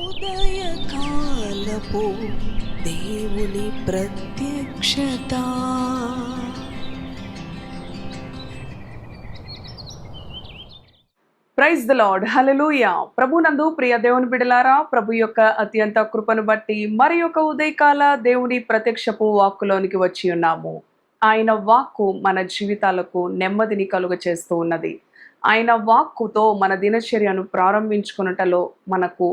ఉదయకాలపు దేవుని ప్రత్యక్షత. ప్రైజ్ ద లార్డ్, హల్లెలూయా. ప్రభునందు ప్రియ దేవుని బిడ్డలారా, ప్రభు యొక్క అత్యంత కృపను బట్టి మరి యొక్క ఉదయకాల దేవుని ప్రత్యక్షపు వాక్కులోనికి వచ్చి ఉన్నాము. ఆయన వాక్కు మన జీవితాలకు నెమ్మదిని కలుగ చేస్తూ ఉన్నది. ఆయన వాక్కుతో మన దినచర్యను ప్రారంభించుకున్నటలో మనకు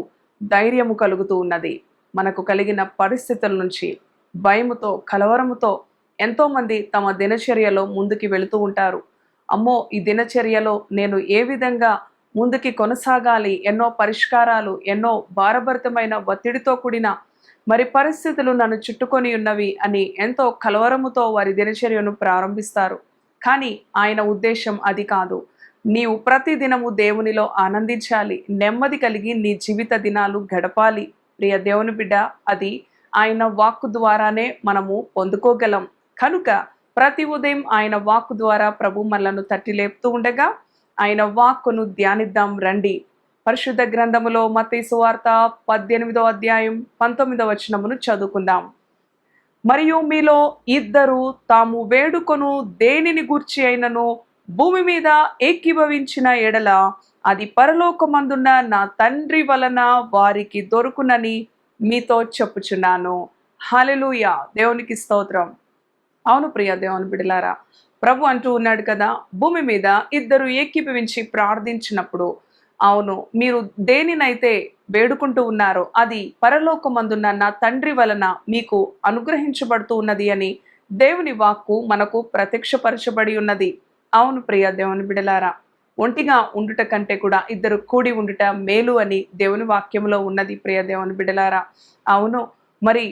ధైర్యము కలుగుతూ ఉన్నది. మనకు కలిగిన పరిస్థితుల నుంచి భయముతో, కలవరముతో ఎంతోమంది తమ దినచర్యలో ముందుకి వెళుతూ ఉంటారు. అమ్మో, ఈ దినచర్యలో నేను ఏ విధంగా ముందుకి కొనసాగాలి, ఎన్నో పరిష్కారాలు, ఎన్నో భారభరితమైన ఒత్తిడితో కూడిన మరి పరిస్థితులు నన్ను చుట్టుకొని ఉన్నవి అని ఎంతో కలవరముతో వారి దినచర్యను ప్రారంభిస్తారు. కానీ ఆయన ఉద్దేశం అది కాదు. నీవు ప్రతిదినము దేవునిలో ఆనందించాలి, నెమ్మది కలిగి నీ జీవిత దినాలు గడపాలి. ప్రియ దేవుని బిడ్డ, అది ఆయన వాక్కు ద్వారానే మనము పొందుకోగలం. కనుక ప్రతి ఉదయం ఆయన వాక్కు ద్వారా ప్రభు మనలను తట్టి లేపుతూ ఉండగా ఆయన వాక్కును ధ్యానిద్దాం రండి. పరిశుద్ధ గ్రంథములో మత్తయి సువార్త 18వ అధ్యాయం 19వ వచనమును చదువుకుందాం. మరియు మీలో ఇద్దరు తాము వేడుకొను దేనిని గూర్చి అయినను భూమి మీద ఏకీభవించిన ఎడల అది పరలోకమందున్న నా తండ్రి వలన వారికి దొరుకునని మీతో చెప్పుచున్నాను. హల్లెలూయా, దేవునికి స్తోత్రం. అవును ప్రియ దేవుని బిడ్డలారా, ప్రభు అంటూ ఉన్నాడు కదా, భూమి మీద ఇద్దరు ఏకీభవించి ప్రార్థించినప్పుడు, అవును, మీరు దేనినైతే వేడుకుంటూ ఉన్నారో అది పరలోకమందున్న నా తండ్రి వలన మీకు అనుగ్రహించబడుతూ ఉన్నది అని దేవుని వాక్కు మనకు ప్రత్యక్షపరచబడి ఉన్నది. అవును ప్రియ దేవుని బిడలారా, ఒంటిగా ఉండుట కంటే కూడా ఇద్దరు కూడి ఉండుట మేలు అని దేవుని వాక్యంలో ఉన్నది. ప్రియ దేవుని బిడలారా, అవును, మరి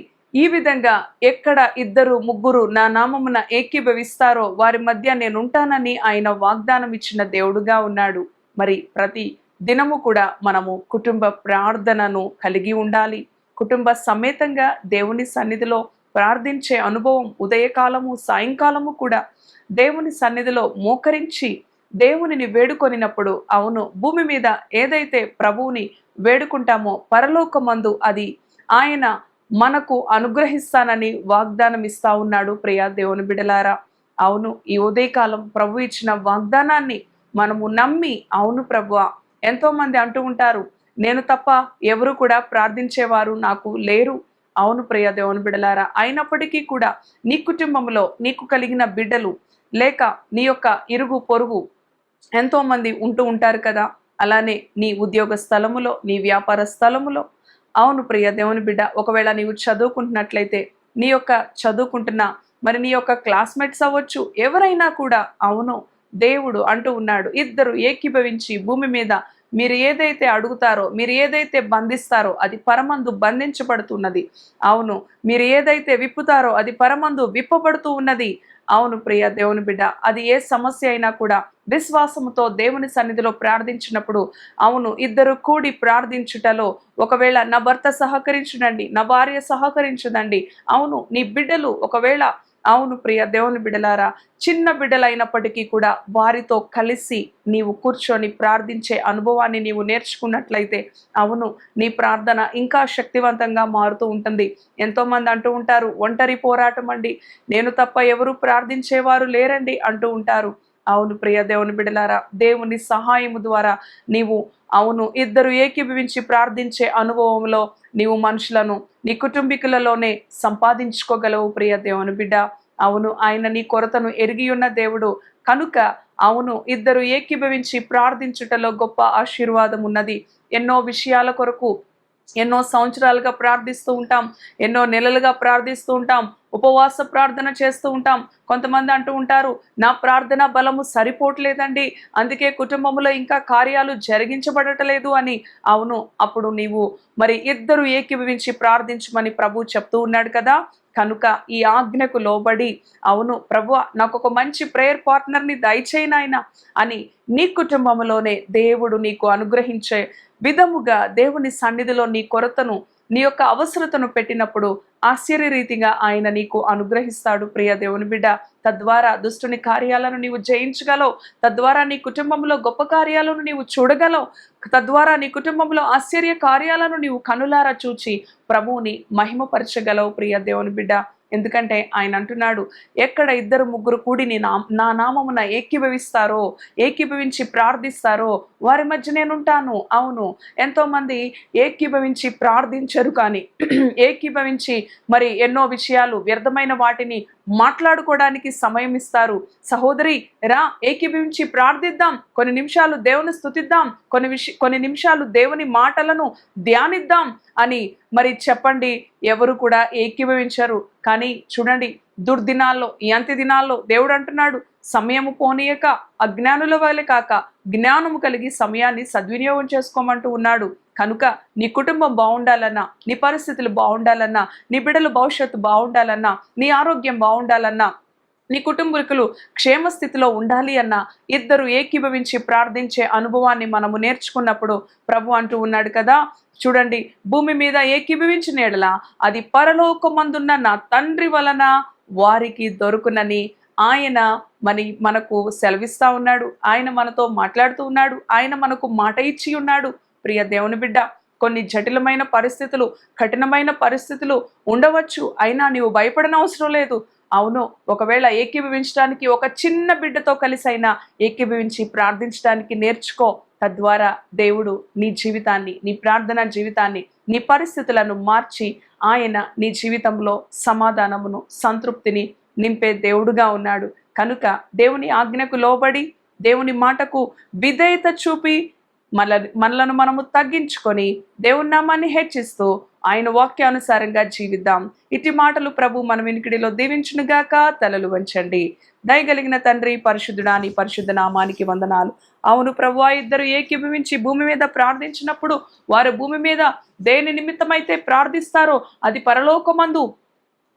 ఈ విధంగా ఎక్కడ ఇద్దరు ముగ్గురు నా నామమున ఏకీభవిస్తారో వారి మధ్య నేను ఉంటానని ఆయన వాగ్దానం ఇచ్చిన దేవుడుగా ఉన్నాడు. మరి ప్రతి దినము కూడా మనము కుటుంబ ప్రార్థనను కలిగి ఉండాలి. కుటుంబ సమేతంగా దేవుని సన్నిధిలో ప్రార్థించే అనుభవం ఉదయకాలము, సాయంకాలము కూడా దేవుని సన్నిధిలో మోకరించి దేవునిని వేడుకొనినప్పుడు, అవును, భూమి మీద ఏదైతే ప్రభువుని వేడుకుంటామో పరలోకమందు అది ఆయన మనకు అనుగ్రహిస్తానని వాగ్దానం ఇస్తా ఉన్నాడు. ప్రియ దేవుని బిడలారా, అవును, ఈ ఉదయకాలం ప్రభు ఇచ్చిన వాగ్దానాన్ని మనము నమ్మి, అవును ప్రభువా, ఎంతోమంది అంటూ ఉంటారు, నేను తప్ప ఎవరు కూడా ప్రార్థించేవారు నాకు లేరు. అవును ప్రియ దేవుని బిడలారా, అయినప్పటికీ కూడా నీ కుటుంబంలో నీకు కలిగిన బిడ్డలు లేక నీ యొక్క ఇరుగు పొరుగు ఎంతోమంది ఉంటూ ఉంటారు కదా. అలానే నీ ఉద్యోగ స్థలములో, నీ వ్యాపార స్థలములో, అవును ప్రియ దేవుని బిడ్డ, ఒకవేళ నీవు చదువుకుంటున్నట్లయితే నీ యొక్క చదువుకుంటున్న మరి నీ యొక్క క్లాస్మేట్స్ అవ్వచ్చు, ఎవరైనా కూడా, అవును, దేవుడు అంటూ ఉన్నాడు, ఇద్దరు ఏకీభవించి భూమి మీద మీరు ఏదైతే అడుగుతారో, మీరు ఏదైతే బంధిస్తారో అది పరమందు బంధించబడుతున్నది. అవును, మీరు ఏదైతే విప్పుతారో అది పరమందు విప్పబడుతూ ఉన్నది. అవును ప్రియ దేవుని బిడ్డ, అది ఏ సమస్య అయినా కూడా విశ్వాసముతో దేవుని సన్నిధిలో ప్రార్థించినప్పుడు, అవును, ఇద్దరు కూడి ప్రార్థించుటలో ఒకవేళ నా భర్త సహకరించునండి, నా భార్య సహకరించుదండి, అవును, నీ బిడ్డలు ఒకవేళ, అవును ప్రియ దేవుని బిడ్డలారా, చిన్న బిడ్డలైనప్పటికీ కూడా వారితో కలిసి నీవు కూర్చొని ప్రార్థించే అనుభవాన్ని నీవు నేర్చుకున్నట్లయితే, అవును, నీ ప్రార్థన ఇంకా శక్తివంతంగా మారుతూ ఉంటుంది. ఎంతోమంది అంటూ ఉంటారు, ఒంటరి పోరాటం అండి, నేను తప్ప ఎవరు ప్రార్థించేవారు లేరండి అంటూ ఉంటారు. అవును ప్రియ దేవుని బిడ్డలారా, దేవుని సహాయము ద్వారా నీవు, అవును, ఇద్దరు ఏకీభవించి ప్రార్థించే అనుభవంలో నీవు మనుషులను నీ కుటుంబీకులలోనే సంపాదించుకోగలవు. ప్రియ దేవుని బిడ్డ, అవును, ఆయన నీ కొరతను ఎరిగి ఉన్న దేవుడు కనుక, అవును, ఇద్దరు ఏకీభవించి ప్రార్థించుటలో గొప్ప ఆశీర్వాదం ఉన్నది. ఎన్నో విషయాల కొరకు ఎన్నో సంవత్సరాలుగా ప్రార్థిస్తూ ఉంటాం, ఎన్నో నెలలుగా ప్రార్థిస్తూ ఉంటాం, ఉపవాస ప్రార్థన చేస్తూ ఉంటాం. కొంతమంది అంటూ ఉంటారు, నా ప్రార్థన బలము సరిపోవట్లేదండి, అందుకే కుటుంబంలో ఇంకా కార్యాలు జరిగించబడటలేదు అని. అవును, అప్పుడు నీవు మరి ఇద్దరు ఏకీభవించి ప్రార్థించమని ప్రభు చెప్తూ ఉన్నాడు కదా. కనుక ఈ ఆజ్ఞకు లోబడి, అవును ప్రభువా, నాకు ఒక మంచి ప్రేయర్ పార్ట్నర్ని దయచేయి నాయనా అని నీ కుటుంబంలోనే దేవుడు నీకు అనుగ్రహించే విధముగా దేవుని సన్నిధిలో నీ కొరతను, నీ యొక్క అవసరతను పెట్టినప్పుడు ఆశ్చర్యరీతిగా ఆయన నీకు అనుగ్రహిస్తాడు. ప్రియ దేవుని బిడ్డ, తద్వారా దుష్టుని కార్యాలను నీవు జయించగలవు. తద్వారా నీ కుటుంబంలో గొప్ప కార్యాలను నీవు చూడగలవు. తద్వారా నీ కుటుంబంలో ఆశ్చర్య కార్యాలను నీవు కనులారా చూచి ప్రభువుని మహిమపరచగలవు ప్రియ దేవుని బిడ్డ. ఎందుకంటే ఆయన అంటున్నాడు, ఎక్కడ 2-3 కూడి నా నామమున ఏకీభవించి ప్రార్థిస్తారో వారి మధ్య నేనుంటాను. అవును, ఎంతోమంది ఏకీభవించి ప్రార్థించరు, కానీ ఏకీభవించి మరి ఎన్నో విషయాలు వ్యర్థమైన వాటిని మాట్లాడుకోవడానికి సమయం ఇస్తారు. సహోదరి రా, ఏకీభవించి ప్రార్థిద్దాం, కొన్ని నిమిషాలు దేవుని స్తుతిద్దాం, కొన్ని నిమిషాలు దేవుని మాటలను ధ్యానిద్దాం అని మరి చెప్పండి. ఎవరు కూడా ఏకీభవించరు. కానీ చూడండి, దుర్దినాల్లో, ఈ అంత్య దినాల్లో దేవుడు అంటున్నాడు, సమయము పోనీయక అజ్ఞానుల వలె కాక జ్ఞానము కలిగి సమయాన్ని సద్వినియోగం చేసుకోమంటూ ఉన్నాడు. కనుక నీ కుటుంబం బాగుండాలన్నా, నీ పరిస్థితులు బాగుండాలన్నా, నీ బిడ్డల భవిష్యత్తు బాగుండాలన్నా, నీ ఆరోగ్యం బాగుండాలన్నా, నీ కుటుంబీకులు క్షేమస్థితిలో ఉండాలి అన్న 2 ఏకీభవించి ప్రార్థించే అనుభవాన్ని మనము నేర్చుకున్నప్పుడు ప్రభు అంటూ ఉన్నాడు కదా, చూడండి, భూమి మీద ఏకీభవించిన ఎడల అది పరలోకమందున్న నా తండ్రి వలన వారికి దొరుకునని ఆయన మనకు సెలవిస్తా ఉన్నాడు. ఆయన మనతో మాట్లాడుతూ ఉన్నాడు. ఆయన మనకు మాట ఇచ్చి ఉన్నాడు. ప్రియ దేవుని బిడ్డ, కొన్ని జటిలమైన పరిస్థితులు, కఠినమైన పరిస్థితులు ఉండవచ్చు. అయినా నీవు భయపడనవసరం లేదు. అవును, ఒకవేళ ఏకీభవించడానికి ఒక చిన్న బిడ్డతో కలిసి అయినా ఏకీభవించి ప్రార్థించడానికి నేర్చుకో. తద్వారా దేవుడు నీ జీవితాన్ని, నీ ప్రార్థనా జీవితాన్ని, నీ పరిస్థితులను మార్చి ఆయన నీ జీవితంలో సమాధానమును, సంతృప్తిని నింపే దేవుడుగా ఉన్నాడు. కనుక దేవుని ఆజ్ఞకు లోబడి, దేవుని మాటకు విధేయత చూపి మనలను మనము తగ్గించుకొని దేవుని నామాన్ని హెచ్చిస్తూ ఆయన వాక్యానుసారంగా జీవిద్దాం. ఇటు మాటలు ప్రభు మన వినికిడిలో దీవించునుగాక. తలలు వంచండి. దయగలిగిన తండ్రి, పరిశుద్ధుడా, నీ పరిశుద్ధ నామానికి వందనాలు. అవును ప్రభు, 2 ఏకీభవించి భూమి మీద ప్రార్థించినప్పుడు వారు భూమి మీద దేని నిమిత్తమైతే ప్రార్థిస్తారో అది పరలోకమందు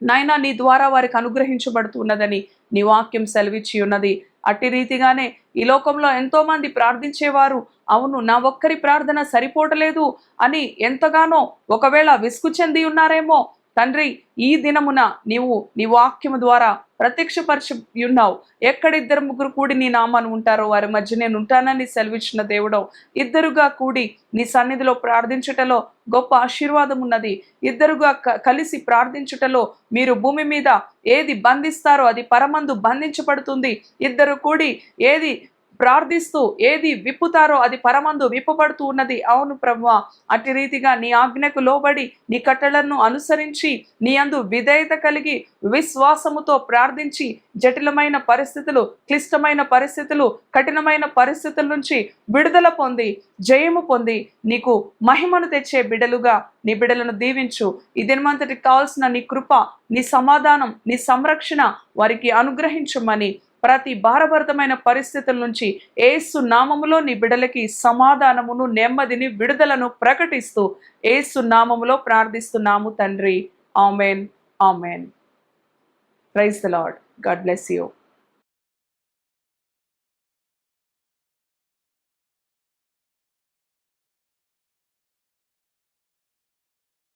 నాయనా నీ ద్వారా వారికి అనుగ్రహించబడుతున్నదని నీ వాక్యం సెలవిచ్చి ఉన్నది. అట్టి రీతిగానే ఈ లోకంలో ఎంతో మంది ప్రార్థించేవారు, అవును నా ఒక్కరి ప్రార్థన సరిపోవట్లేదు అని ఎంతగానో ఒకవేళ విసుగు చెంది ఉన్నారేమో. తండ్రి, ఈ దినమున నీవు నీ వాక్యము ద్వారా ప్రత్యక్షపరిచి ఉన్నావు. ఎక్కడ 2-3 కూడి నీ నామాను ఉంటారో వారి మధ్య నేను ఉంటానని సెలవిచ్చిన దేవుడవు. 2గా కూడి నీ సన్నిధిలో ప్రార్థించుటలో గొప్ప ఆశీర్వాదం ఉన్నది. 2గా కలిసి ప్రార్థించుటలో మీరు భూమి మీద ఏది బంధిస్తారో అది పరమందు బంధించబడుతుంది. 2 కూడి ఏది ప్రార్థిస్తూ ఏది విప్పుతారో అది పరమందు విప్పబడుతూ ఉన్నది. అవును ప్రభువా, అట్టి రీతిగా నీ ఆజ్ఞకు లోబడి నీ కట్టడలను అనుసరించి నీ యందు విధేయత కలిగి విశ్వాసముతో ప్రార్థించి జటిలమైన పరిస్థితులు, క్లిష్టమైన పరిస్థితులు, కఠినమైన పరిస్థితుల నుంచి విడుదల పొంది జయము పొంది నీకు మహిమను తెచ్చే బిడ్డలుగా నీ బిడ్డలను దీవించు. ఈ దినమంతటికి కావాల్సిన నీ కృప, నీ సమాధానం, నీ సంరక్షణ వారికి అనుగ్రహించుమని ప్రతి భారభరితమైన పరిస్థితుల నుంచి యేసు నామములో నీ బిడ్డలకి సమాధానమును, నెమ్మదిని, విడుదలను ప్రకటిస్తూ యేసు నామములో ప్రార్థిస్తున్నాము తండ్రి. Amen, amen. Praise the lord. God bless you.